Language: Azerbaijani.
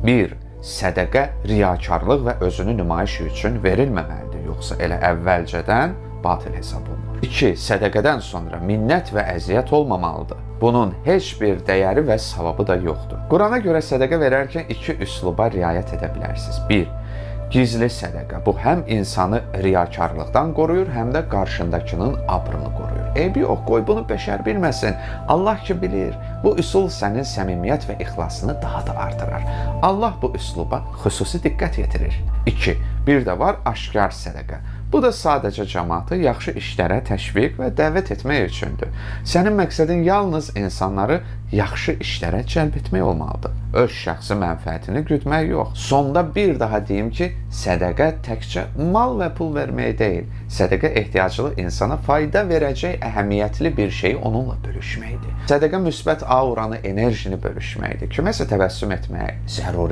1. Sədəqə riyakarlıq və özünü nümayiş üçün verilməməlidir, yoxsa elə əvvəlcədən batil hesab olunur. 2. Sədəqədən sonra minnət və əziyyət olmamalıdır. Bunun heç bir dəyəri və savabı da yoxdur. Qurana görə sədəqə verərkən 2 üsluba riayət edə bilərsiniz. 1. Gizli sədəqə. Bu həm insanı riyakarlıqdan qoruyur, həm də qarşındakının abrını qoruyur. Eybi yox, qoy bunu bəşər bilməsin. Allah ki bilir. Bu üsul sənin səmimiyyət və ixlasını daha da artırar. Allah bu üsluba xüsusi diqqət yetirir. 2. Bir də var aşkar sədəqə. Bu da sadəcə cəmaatı yaxşı işlərə təşviq və dəvət etmək üçündür. Sənin məqsədin yalnız insanları yaxşı işlərə cəlb etmək olmalıdır. Öz şəxsi mənfəətini güdmək yox. Sonda bir daha deyim ki, sədəqə təkcə mal və pul vermək deyil. Sədəqə ehtiyaclı insana fayda verəcək əhəmiyyətli bir şeyi onunla bölüşməkdir. Sədəqə müsbət auranı, enerjini bölüşməkdir. Kiməsə təbəssüm etmək zəruridir.